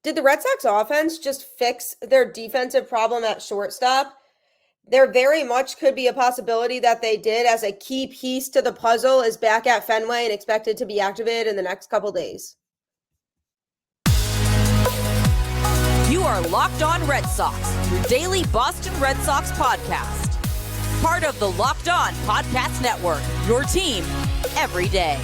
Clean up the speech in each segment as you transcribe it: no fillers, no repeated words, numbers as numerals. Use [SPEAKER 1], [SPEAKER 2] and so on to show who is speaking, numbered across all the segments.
[SPEAKER 1] Did the Red Sox offense just fix their defensive problem at shortstop? There very much could be a possibility that they did, as a key piece to the puzzle is back at Fenway and expected to be activated in the next couple days.
[SPEAKER 2] You are Locked On Red Sox, your daily Boston Red Sox podcast. Part of the Locked On Podcast Network, your team every day.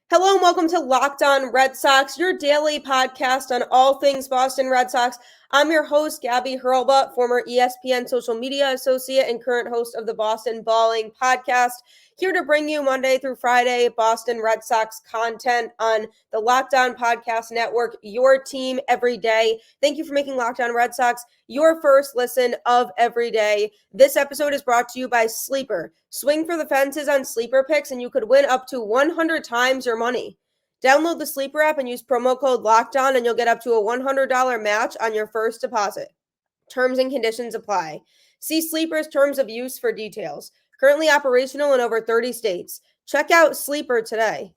[SPEAKER 1] Hello and welcome to Locked On Red Sox, your daily podcast on all things Boston Red Sox. I'm your host, Gabby, former ESPN social media associate and current host of the Boston Balling podcast, here to bring you Monday through Friday Boston Red Sox content on the Locked On Podcast Network, your team every day. Thank you for making Locked On Red Sox your first listen of every day. This episode is brought to you by Sleeper. Swing for the fences on Sleeper picks and you could win up to 100 times your money. Download the Sleeper app and use promo code LOCKEDON and you'll get up to a $100 match on your first deposit. Terms and conditions apply. See Sleeper's terms of use for details. Currently operational in over 30 states. Check out Sleeper today.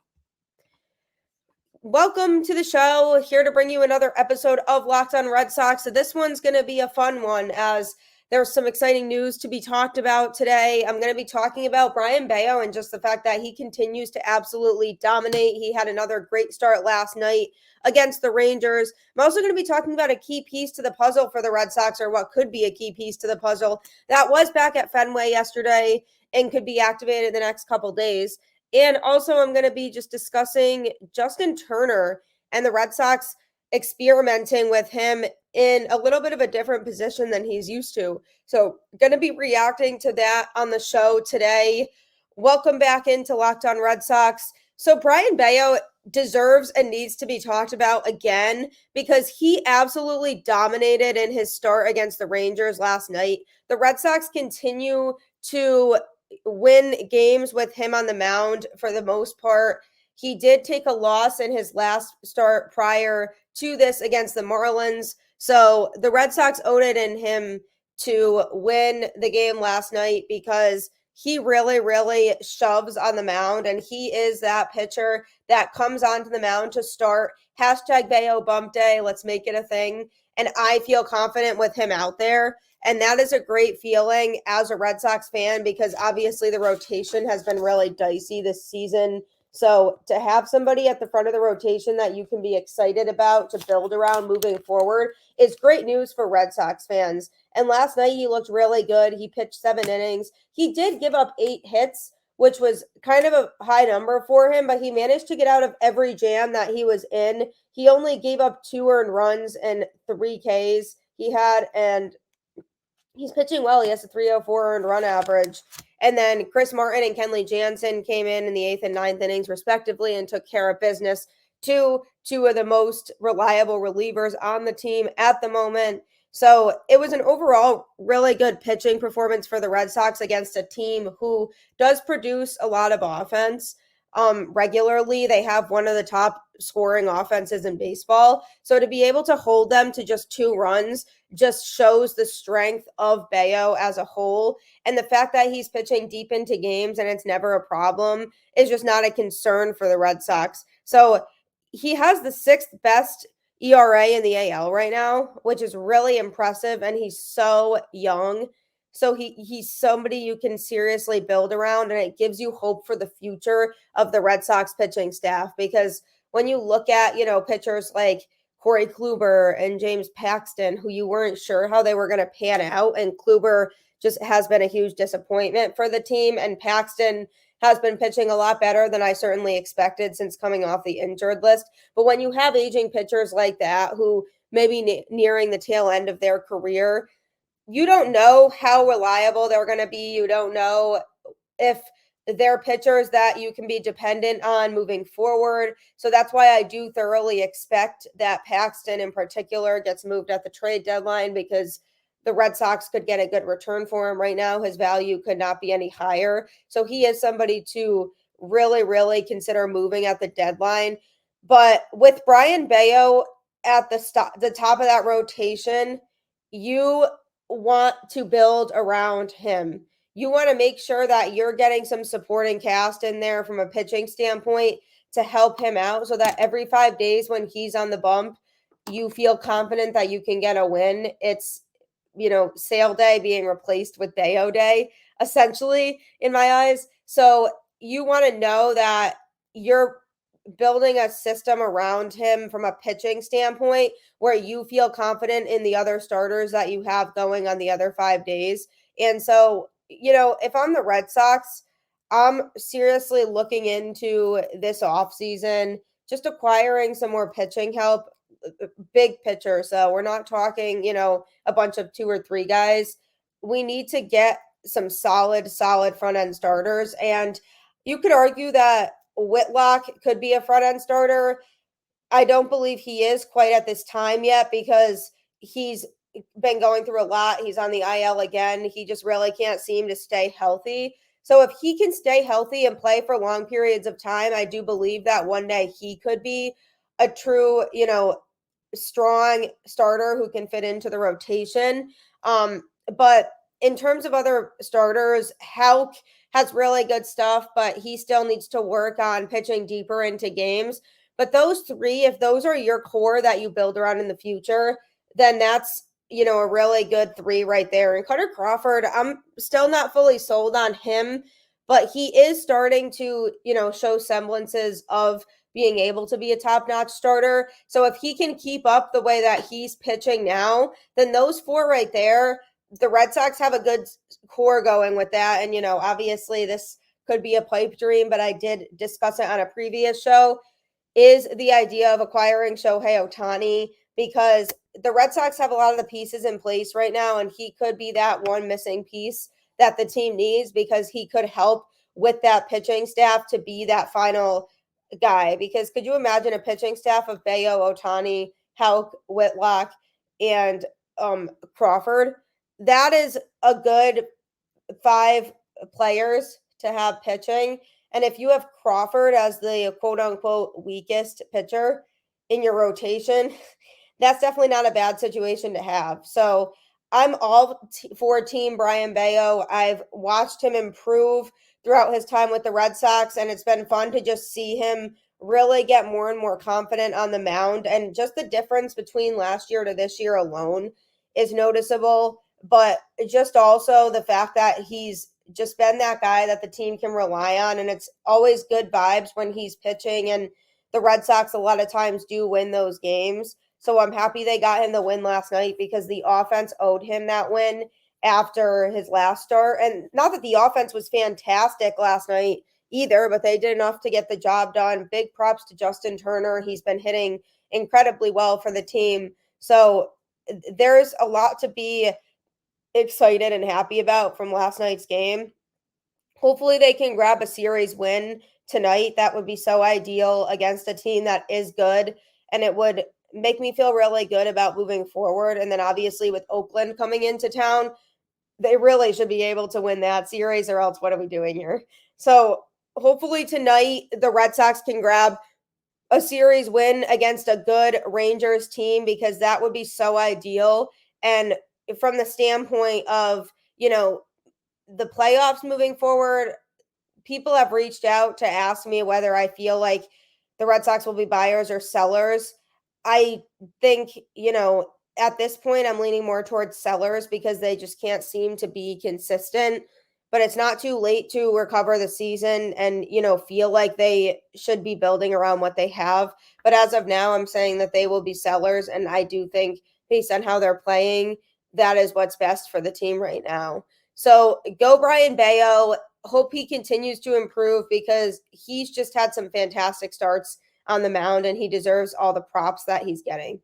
[SPEAKER 1] Welcome to the show. Here to bring you another episode of Locked On Red Sox. So this one's going to be a fun one, as there's some exciting news to be talked about today. I'm going to be talking about Brayan Bello and just the fact that he continues to absolutely dominate. He had another great start last night against the Rangers. I'm also going to be talking about a key piece to the puzzle for the Red Sox, or what could be a key piece to the puzzle that was back at Fenway yesterday and could be activated in the next couple days. And also I'm going to be just discussing Justin Turner and the Red Sox experimenting with him in a little bit of a different position than he's used to. So going to be reacting to that on the show today. Welcome back into Locked On Red Sox. So Brayan Bello deserves and needs to be talked about again because he absolutely dominated in his start against the Rangers last night. The Red Sox continue to win games with him on the mound for the most part. He did take a loss in his last start prior to this against the Marlins. So the Red Sox owed it in him to win the game last night because he really, really shoves on the mound, and he is that pitcher that comes onto the mound to start. Hashtag Bello bump day. Let's make it a thing. And I feel confident with him out there. And that is a great feeling as a Red Sox fan because obviously the rotation has been really dicey this season. So to have somebody at the front of the rotation that you can be excited about to build around moving forward is great news for Red Sox fans. And last night he looked really good. He pitched 7 innings. He did give up 8 hits, which was kind of a high number for him, but he managed to get out of every jam that he was in. He only gave up 2 earned runs and 3 Ks he had, and he's pitching well. He has a 304 earned run average. And then Chris Martin and Kenley Jansen came in the 8th and 9th innings respectively and took care of business to 2 of the most reliable relievers on the team at the moment. So it was an overall really good pitching performance for the Red Sox against a team who does produce a lot of offense regularly. They have one of the top scoring offenses in baseball. So to be able to hold them to just 2 runs just shows the strength of Bello as a whole. And the fact that he's pitching deep into games and it's never a problem is just not a concern for the Red Sox. So he has the 6th best ERA in the AL right now, which is really impressive. And he's so young. So he's somebody you can seriously build around, and it gives you hope for the future of the Red Sox pitching staff. Because when you look at, pitchers like Corey Kluber and James Paxton, who you weren't sure how they were going to pan out, and Kluber just has been a huge disappointment for the team, and Paxton has been pitching a lot better than I certainly expected since coming off the injured list. But when you have aging pitchers like that who may be nearing the tail end of their career, you don't know how reliable they're going to be. You don't know if they're pitchers that you can be dependent on moving forward. So that's why I do thoroughly expect that Paxton in particular gets moved at the trade deadline, because the Red Sox could get a good return for him right now. His value could not be any higher. So he is somebody to really, really consider moving at the deadline. But with Brayan Bello at the top of that rotation, you want to build around him. You want to make sure that you're getting some supporting cast in there from a pitching standpoint to help him out so that every 5 days when he's on the bump, you feel confident that you can get a win. It's, Sale Day being replaced with Bayo Day, essentially, in my eyes. So you want to know that you're building a system around him from a pitching standpoint where you feel confident in the other starters that you have going on the other 5 days. And so, if I'm the Red Sox, I'm seriously looking into this offseason, just acquiring some more pitching help, big pitcher. So we're not talking, a bunch of 2 or 3 guys. We need to get some solid front end starters. And you could argue that Whitlock could be a front end starter. I don't believe he is quite at this time yet because he's been going through a lot. He's on the IL again. He just really can't seem to stay healthy. So if he can stay healthy and play for long periods of time, I do believe that one day he could be a true, strong starter who can fit into the rotation. But in terms of other starters, Houck has really good stuff, but he still needs to work on pitching deeper into games. But those 3, if those are your core that you build around in the future, then that's, a really good 3 right there. And Cutter Crawford, I'm still not fully sold on him, but he is starting to, show semblances of being able to be a top-notch starter. So if he can keep up the way that he's pitching now, then those 4 right there, the Red Sox have a good core going with that. And, obviously this could be a pipe dream, but I did discuss it on a previous show, is the idea of acquiring Shohei Ohtani, because the Red Sox have a lot of the pieces in place right now, and he could be that one missing piece that the team needs because he could help with that pitching staff to be that final guy. Because could you imagine a pitching staff of Bayo, Ohtani, Houck, Whitlock, and Crawford? That is a good 5 players to have pitching. And if you have Crawford as the quote unquote weakest pitcher in your rotation, that's definitely not a bad situation to have. So I'm all for Team Brayan Bello. I've watched him improve throughout his time with the Red Sox, and it's been fun to just see him really get more and more confident on the mound. And just the difference between last year to this year alone is noticeable. But just also the fact that he's just been that guy that the team can rely on. And it's always good vibes when he's pitching. And the Red Sox a lot of times do win those games. So I'm happy they got him the win last night because the offense owed him that win after his last start. And not that the offense was fantastic last night either, but they did enough to get the job done. Big props to Justin Turner. He's been hitting incredibly well for the team. So there's a lot to be excited and happy about from last night's game. Hopefully they can grab a series win tonight. That would be so ideal against a team that is good, and it would make me feel really good about moving forward. And then obviously with Oakland coming into town, they really should be able to win that series, or else what are we doing here? So hopefully tonight the Red Sox can grab a series win against a good Rangers team, because that would be so ideal. And from the standpoint of, the playoffs moving forward, people have reached out to ask me whether I feel like the Red Sox will be buyers or sellers. I think, at this point, I'm leaning more towards sellers because they just can't seem to be consistent. But it's not too late to recover the season and, feel like they should be building around what they have. But as of now, I'm saying that they will be sellers. And I do think, based on how they're playing, that is what's best for the team right now. So go Brayan Bello. Hope he continues to improve because he's just had some fantastic starts on the mound and he deserves all the props that he's getting.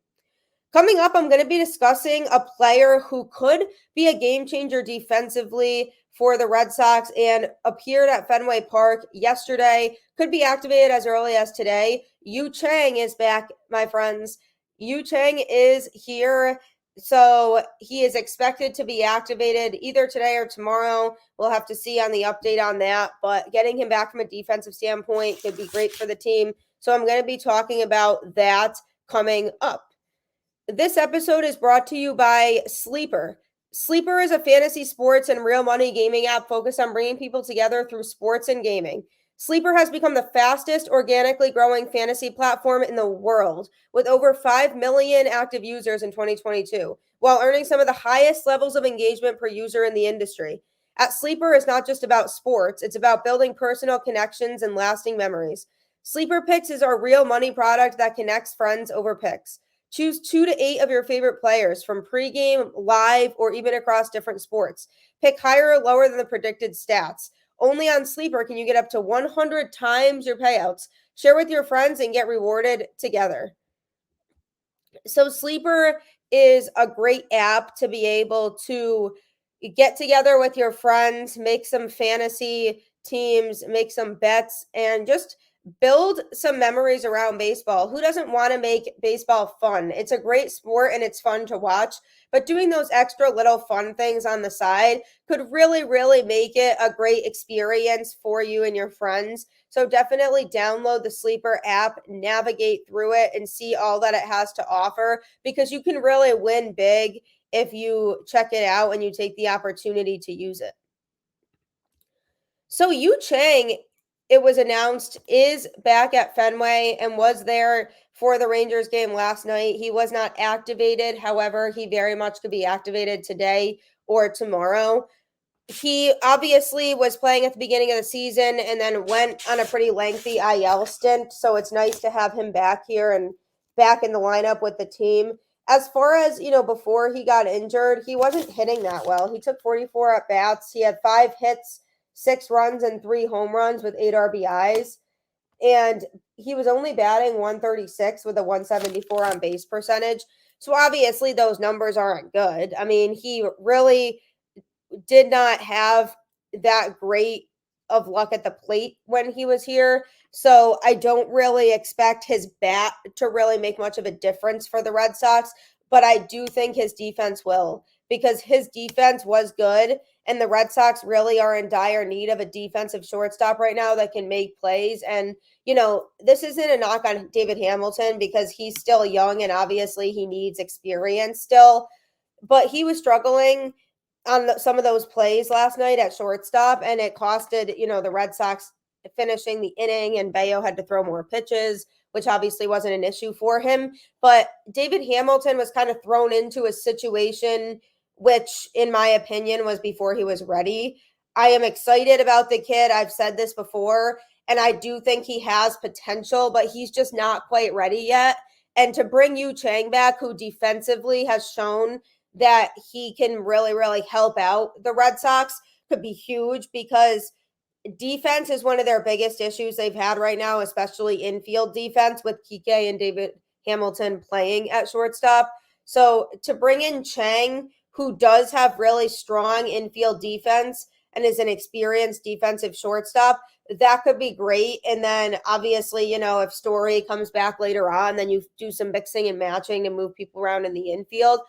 [SPEAKER 1] Coming up, I'm going to be discussing a player who could be a game changer defensively for the Red Sox and appeared at Fenway Park yesterday, could be activated as early as today. Yu Chang is back, my friends. Yu Chang is here. So he is expected to be activated either today or tomorrow. We'll have to see on the update on that. But getting him back from a defensive standpoint could be great for the team. So I'm going to be talking about that coming up. This episode is brought to you by Sleeper. Sleeper is a fantasy sports and real money gaming app focused on bringing people together through sports and gaming. Sleeper has become the fastest organically growing fantasy platform in the world, with over 5 million active users in 2022, while earning some of the highest levels of engagement per user in the industry. At Sleeper is not just about sports, it's about building personal connections and lasting memories. Sleeper Picks is our real money product that connects friends over picks. Choose 2 to 8 of your favorite players from pregame, live, or even across different sports. Pick higher or lower than the predicted stats. Only on Sleeper can you get up to 100 times your payouts. Share with your friends and get rewarded together. So Sleeper is a great app to be able to get together with your friends, make some fantasy teams, make some bets, and just build some memories around baseball. Who doesn't want to make baseball fun? It's a great sport and it's fun to watch, but doing those extra little fun things on the side could really, really make it a great experience for you and your friends. So definitely download the Sleeper app, navigate through it, and see all that it has to offer, because you can really win big if you check it out and you take the opportunity to use it. So Yu Chang, it was announced, is back at Fenway and was there for the Rangers game last night. He was not activated. However, he very much could be activated today or tomorrow. He obviously was playing at the beginning of the season and then went on a pretty lengthy IL stint. So it's nice to have him back here and back in the lineup with the team. As far as, before he got injured, he wasn't hitting that well. He took 44 at bats. He had 5 hits, 6 runs, and 3 home runs with 8 RBIs. And he was only batting 136 with a 174 on base percentage. So obviously those numbers aren't good. I mean, he really did not have that great of luck at the plate when he was here. So I don't really expect his bat to really make much of a difference for the Red Sox, but I do think his defense will, because his defense was good and the Red Sox really are in dire need of a defensive shortstop right now that can make plays. And, this isn't a knock on David Hamilton because he's still young and obviously he needs experience still, but he was struggling on some of those plays last night at shortstop, and it costed, the Red Sox finishing the inning, and Bello had to throw more pitches, which obviously wasn't an issue for him. But David Hamilton was kind of thrown into a situation which, in my opinion, was before he was ready. I am excited about the kid. I've said this before, and I do think he has potential, but he's just not quite ready yet. And to bring Yu Chang back, who defensively has shown that he can really, really help out the Red Sox, could be huge, because defense is one of their biggest issues they've had right now, especially infield defense with Kike and David Hamilton playing at shortstop. So to bring in Chang, who does have really strong infield defense and is an experienced defensive shortstop, that could be great. And then obviously, if Story comes back later on, then you do some mixing and matching to move people around in the infield.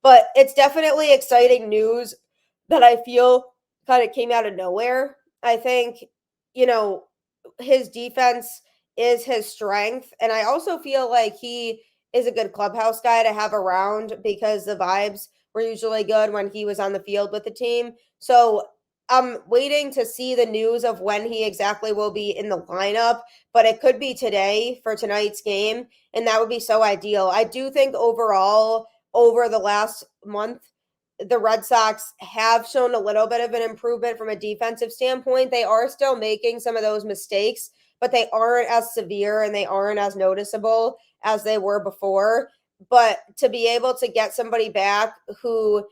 [SPEAKER 1] But it's definitely exciting news that I feel kind of came out of nowhere. I think, his defense is his strength. And I also feel like he is a good clubhouse guy to have around, because the vibes were usually good when he was on the field with the team. So I'm waiting to see the news of when he exactly will be in the lineup, but it could be today for tonight's game. And that would be so ideal. I do think overall, over the last month, the Red Sox have shown a little bit of an improvement from a defensive standpoint. They are still making some of those mistakes, but they aren't as severe and they aren't as noticeable as they were before. But to be able to get somebody back who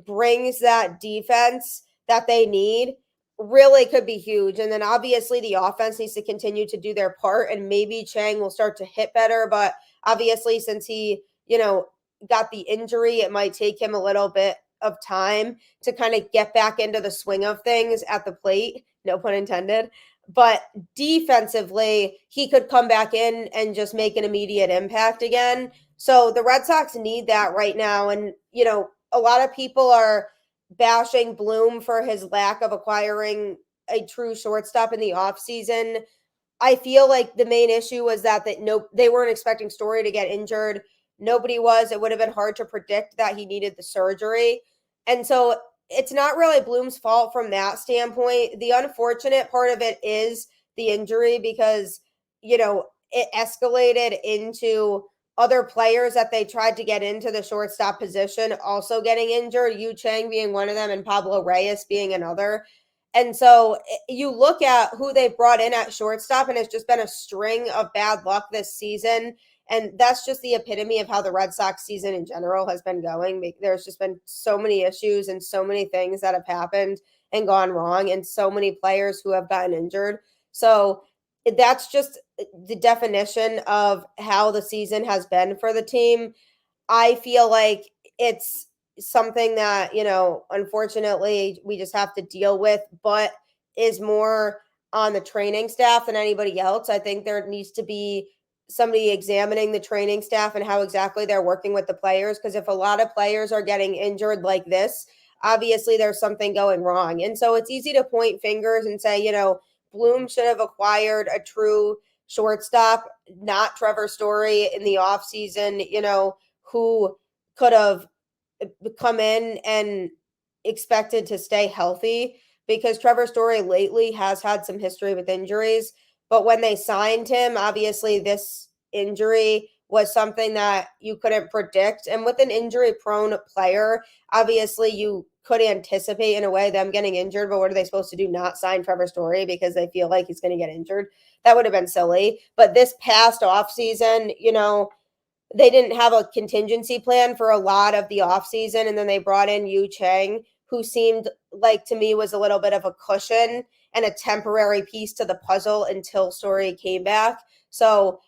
[SPEAKER 1] brings that defense that they need really could be huge. And then obviously the offense needs to continue to do their part, and maybe Chang will start to hit better. But obviously, since he, got the injury, it might take him a little bit of time to kind of get back into the swing of things at the plate, no pun intended. But defensively, he could come back in and just make an immediate impact again. So the Red Sox need that right now. And, a lot of people are bashing Bloom for his lack of acquiring a true shortstop in the offseason. I feel like the main issue was that they weren't expecting Story to get injured. Nobody was. It would have been hard to predict that he needed the surgery. And so it's not really Bloom's fault from that standpoint. The unfortunate part of it is the injury because, it escalated into other players that they tried to get into the shortstop position also getting injured, Yu Chang being one of them and Pablo Reyes being another. And so you look at who they brought in at shortstop, and it's just been a string of bad luck this season. And that's just the epitome of how the Red Sox season in general has been going. There's just been so many issues and so many things that have happened and gone wrong, and so many players who have gotten injured. So that's just the definition of how the season has been for the team. I feel like it's something that, unfortunately we just have to deal with, but is more on the training staff than anybody else. I think there needs to be somebody examining the training staff and how exactly they're working with the players. Because if a lot of players are getting injured like this, obviously there's something going wrong. And so it's easy to point fingers and say, Bloom should have acquired a true shortstop, not Trevor Story in the offseason, who could have come in and expected to stay healthy, because Trevor Story lately has had some history with injuries. But when they signed him, obviously this injury was something that you couldn't predict. And with an injury prone player, obviously you could anticipate in a way them getting injured. But what are they supposed to do? Not sign Trevor Story because they feel like he's going to get injured? That would have been silly. But this past offseason, they didn't have a contingency plan for a lot of the offseason. And then they brought in Yu Chang, who seemed like to me was a little bit of a cushion and a temporary piece to the puzzle until Story came back. So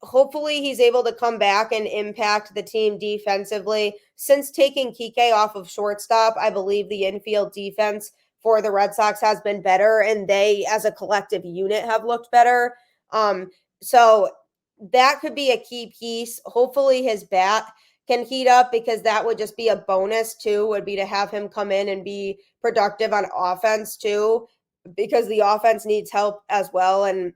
[SPEAKER 1] hopefully he's able to come back and impact the team defensively. Since taking Kike off of shortstop, I believe the infield defense for the Red Sox has been better, and they as a collective unit have looked better. So that could be a key piece. Hopefully his bat can heat up, because that would just be a bonus too, would be to have him come in and be productive on offense too, because the offense needs help as well and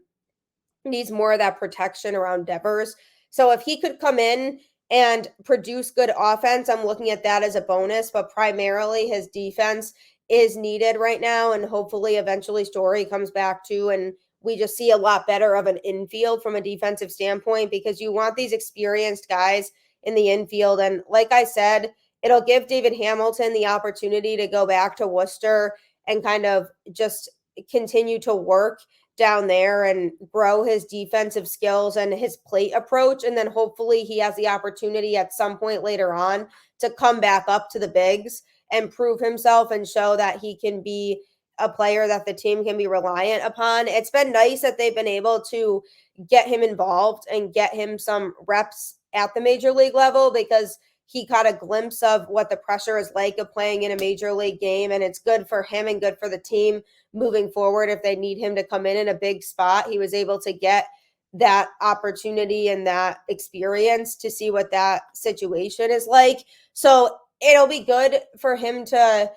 [SPEAKER 1] needs more of that protection around Devers. So if he could come in and produce good offense, I'm looking at that as a bonus, but primarily his defense is needed right now. And hopefully eventually Story comes back too, and we just see a lot better of an infield from a defensive standpoint, because you want these experienced guys in the infield. And like I said, it'll give David Hamilton the opportunity to go back to Worcester and kind of just continue to work down there and grow his defensive skills and his plate approach. And then hopefully he has the opportunity at some point later on to come back up to the bigs and prove himself and show that he can be a player that the team can be reliant upon. It's been nice that they've been able to get him involved and get him some reps at the major league level, because he caught a glimpse of what the pressure is like of playing in a major league game. And it's good for him and good for the team moving forward. If they need him to come in a big spot, he was able to get that opportunity and that experience to see what that situation is like. So it'll be good for him to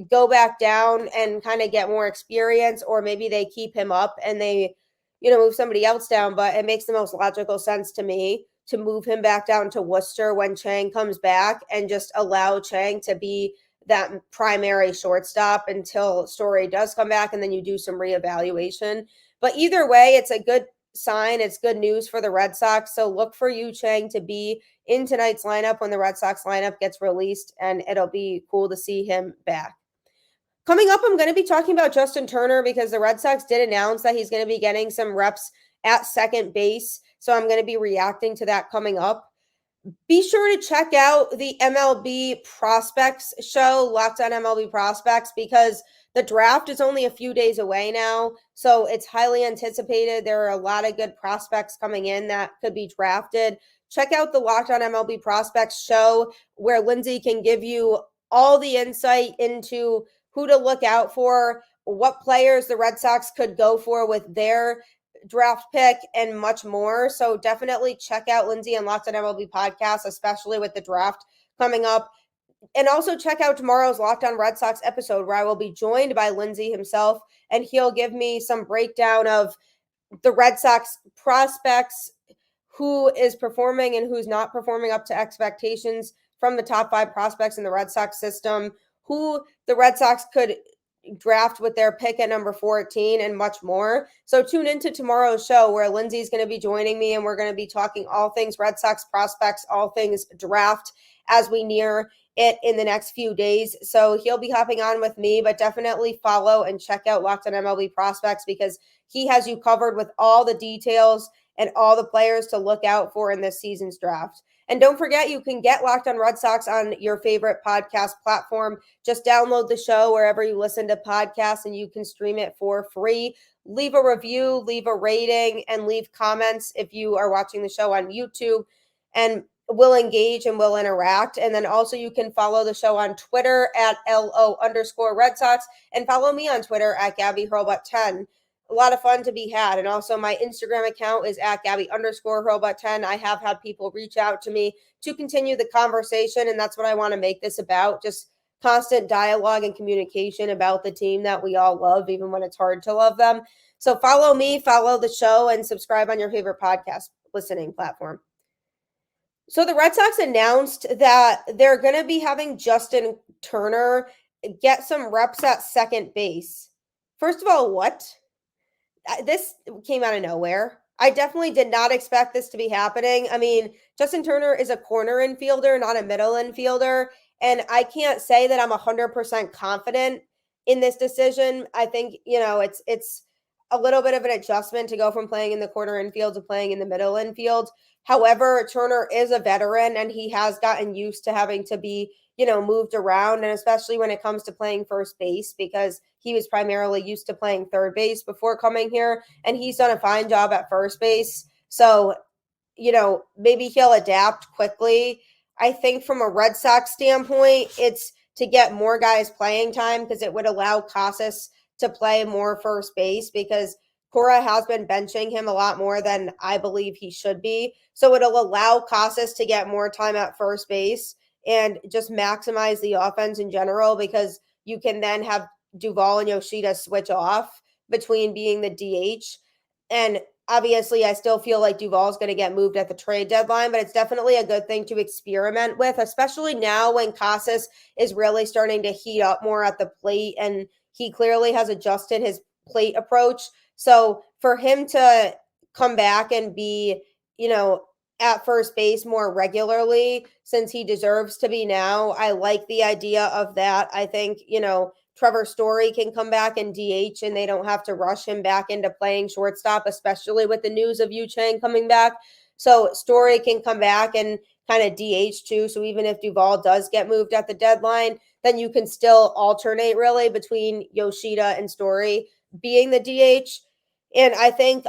[SPEAKER 1] go back down and kind of get more experience, or maybe they keep him up and they, move somebody else down. But it makes the most logical sense to me to move him back down to Worcester when Chang comes back, and just allow Chang to be that primary shortstop until Story does come back, and then you do some reevaluation. But either way, it's a good sign. It's good news for the Red Sox. So look for Yu Chang to be in tonight's lineup when the Red Sox lineup gets released, and it'll be cool to see him back. Coming up, I'm going to be talking about Justin Turner, because the Red Sox did announce that he's going to be getting some reps at second base. So I'm going to be reacting to that coming up. Be sure to check out the MLB Prospects show, Locked On MLB Prospects, because the draft is only a few days away now. So it's highly anticipated. There are a lot of good prospects coming in that could be drafted. Check out the Locked On MLB Prospects show, where Lindsay can give you all the insight into who to look out for, what players the Red Sox could go for with their draft pick, and much more. So definitely check out Lindsay and Locked On MLB podcast, especially with the draft coming up. And also check out tomorrow's Locked On Red Sox episode, where I will be joined by Lindsay himself, and he'll give me some breakdown of the Red Sox prospects, who is performing and who's not performing up to expectations from the top 5 prospects in the Red Sox system, who the Red Sox could draft with their pick at number 14 and much more. So tune into tomorrow's show where Lindsay's going to be joining me and we're going to be talking all things Red Sox prospects, all things draft as we near it in the next few days. So he'll be hopping on with me, but definitely follow and check out Locked on MLB Prospects because he has you covered with all the details and all the players to look out for in this season's draft. And don't forget, you can get Locked on Red Sox on your favorite podcast platform. Just download the show wherever you listen to podcasts and you can stream it for free. Leave a review, leave a rating, and leave comments if you are watching the show on YouTube. And we'll engage and we'll interact. And then also you can follow the show on Twitter at LO_Red Sox and follow me on Twitter at Gabby Hurlbut10. A lot of fun to be had. And also my Instagram account is at Gabby_Hurlbut10. I have had people reach out to me to continue the conversation. And that's what I want to make this about. Just constant dialogue and communication about the team that we all love, even when it's hard to love them. So follow me, follow the show, and subscribe on your favorite podcast listening platform. So the Red Sox announced that they're going to be having Justin Turner get some reps at second base. First of all, what? This came out of nowhere. I definitely did not expect this to be happening. I mean, Justin Turner is a corner infielder, not a middle infielder. And I can't say that I'm 100% confident in this decision. I think, it's a little bit of an adjustment to go from playing in the corner infield to playing in the middle infield. However, Turner is a veteran and he has gotten used to having to be, moved around. And especially when it comes to playing first base, because he was primarily used to playing third base before coming here. And he's done a fine job at first base. So, maybe he'll adapt quickly. I think from a Red Sox standpoint, it's to get more guys playing time because it would allow Casas to play more first base because Cora has been benching him a lot more than I believe he should be. So it'll allow Casas to get more time at first base and just maximize the offense in general because you can then have Duvall and Yoshida switch off between being the DH. And obviously, I still feel like Duvall's going to get moved at the trade deadline, but it's definitely a good thing to experiment with, especially now when Casas is really starting to heat up more at the plate and he clearly has adjusted his plate approach. So for him to come back and be, at first base more regularly since he deserves to be now, I like the idea of that. I think, Trevor Story can come back and DH and they don't have to rush him back into playing shortstop, especially with the news of Yu Chang coming back. So Story can come back and kind of DH too. So even if Duvall does get moved at the deadline, then you can still alternate really between Yoshida and Story being the DH. And I think,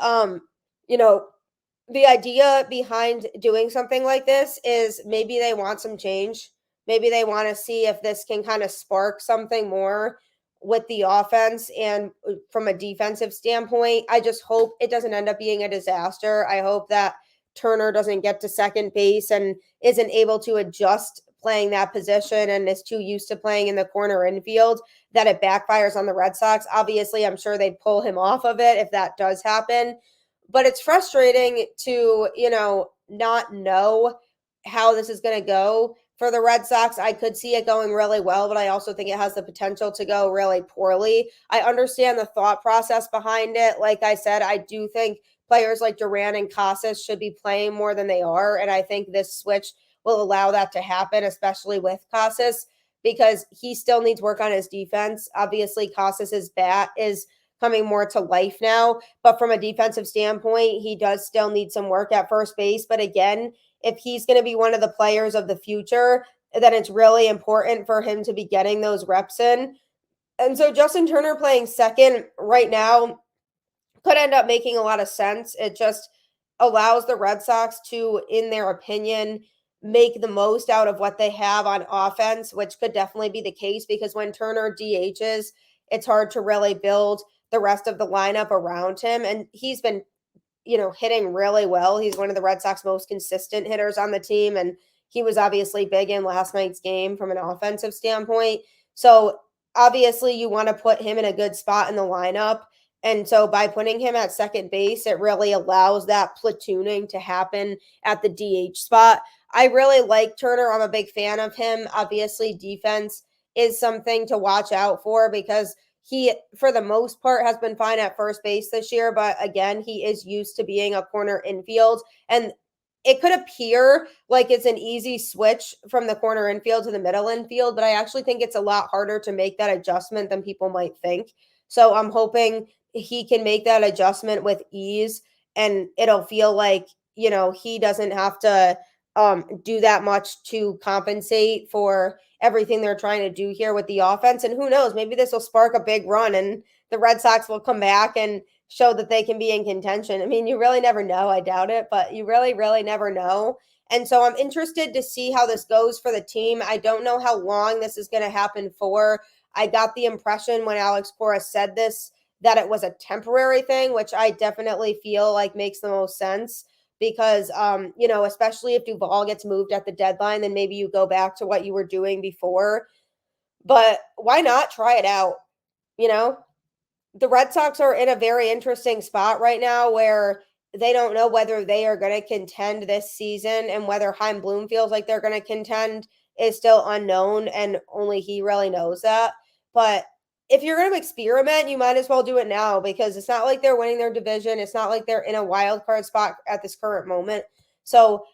[SPEAKER 1] the idea behind doing something like this is maybe they want some change. Maybe they want to see if this can kind of spark something more with the offense and from a defensive standpoint. I just hope it doesn't end up being a disaster. I hope that Turner doesn't get to second base and isn't able to adjust playing that position and is too used to playing in the corner infield that it backfires on the Red Sox. Obviously, I'm sure they'd pull him off of it if that does happen. But it's frustrating to, not know how this is going to go for the Red Sox. I could see it going really well, but I also think it has the potential to go really poorly. I understand the thought process behind it. Like I said, I do think players like Duran and Casas should be playing more than they are. And I think this switch will allow that to happen, especially with Casas, because he still needs work on his defense. Obviously, Casas's bat is coming more to life now, but from a defensive standpoint, he does still need some work at first base. But again, if he's going to be one of the players of the future, then it's really important for him to be getting those reps in. And so Justin Turner playing second right now could end up making a lot of sense. It just allows the Red Sox to, in their opinion, make the most out of what they have on offense, which could definitely be the case because when Turner DHs, it's hard to really build the rest of the lineup around him. And he's been, hitting really well. He's one of the Red Sox most consistent hitters on the team. And he was obviously big in last night's game from an offensive standpoint. So obviously you want to put him in a good spot in the lineup. And so by putting him at second base, it really allows that platooning to happen at the DH spot. I really like Turner. I'm a big fan of him. Obviously defense is something to watch out for because he, for the most part, has been fine at first base this year. But again, he is used to being a corner infield. And it could appear like it's an easy switch from the corner infield to the middle infield, but I actually think it's a lot harder to make that adjustment than people might think. So I'm hoping he can make that adjustment with ease and it'll feel like, he doesn't have to do that much to compensate for everything they're trying to do here with the offense. And who knows, maybe this will spark a big run and the Red Sox will come back and show that they can be in contention. I mean, you really never know. I doubt it, but you really, really never know. And so I'm interested to see how this goes for the team. I don't know how long this is going to happen for. I got the impression when Alex Cora said this that it was a temporary thing, which I definitely feel like makes the most sense because, especially if Duvall gets moved at the deadline, then maybe you go back to what you were doing before. But why not try it out? The Red Sox are in a very interesting spot right now where they don't know whether they are going to contend this season and whether Chaim Bloom feels like they're going to contend is still unknown and only he really knows that. But if you're going to experiment, you might as well do it now because it's not like they're winning their division. It's not like they're in a wild card spot at this current moment. So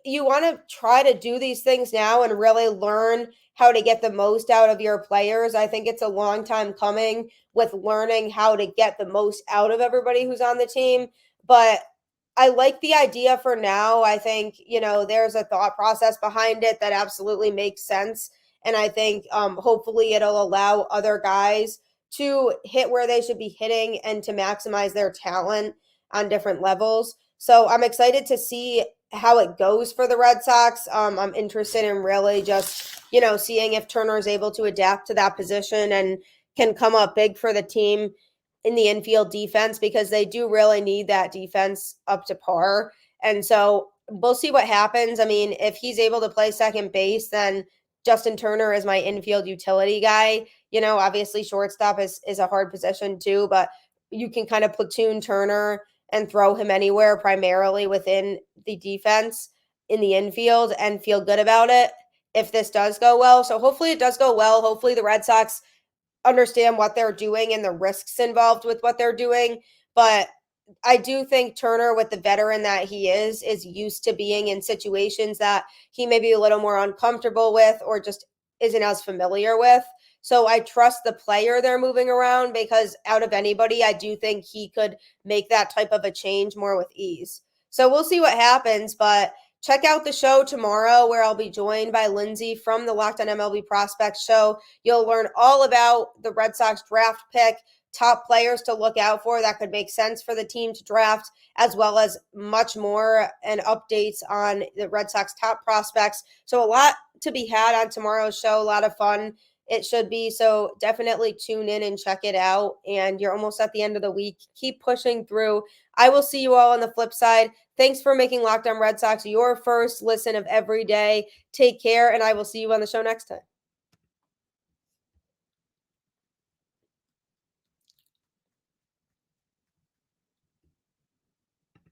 [SPEAKER 1] you want to try to do these things now and really learn how to get the most out of your players. I think it's a long time coming with learning how to get the most out of everybody who's on the team. But I like the idea for now. I think, there's a thought process behind it that absolutely makes sense. And I think hopefully it'll allow other guys to hit where they should be hitting and to maximize their talent on different levels. So I'm excited to see how it goes for the Red Sox. I'm interested in really just, seeing if Turner is able to adapt to that position and can come up big for the team in the infield defense because they do really need that defense up to par. And so we'll see what happens. I mean, if he's able to play second base, then Justin Turner is my infield utility guy. Obviously shortstop is a hard position too, but you can kind of platoon Turner and throw him anywhere primarily within the defense in the infield and feel good about it if this does go well. So hopefully it does go well. Hopefully the Red Sox understand what they're doing and the risks involved with what they're doing. But I do think Turner, with the veteran that he is used to being in situations that he may be a little more uncomfortable with or just isn't as familiar with. So I trust the player they're moving around because out of anybody, I do think he could make that type of a change more with ease. So we'll see what happens, but check out the show tomorrow where I'll be joined by Lindsay from the Locked on MLB Prospects show. You'll learn all about the Red Sox draft pick, top players to look out for that could make sense for the team to draft, as well as much more and updates on the Red Sox top prospects. So a lot to be had on tomorrow's show, a lot of fun. It should be. So definitely tune in and check it out. And you're almost at the end of the week. Keep pushing through. I will see you all on the flip side. Thanks for making Locked on Red Sox your first listen of every day. Take care, and I will see you on the show next time.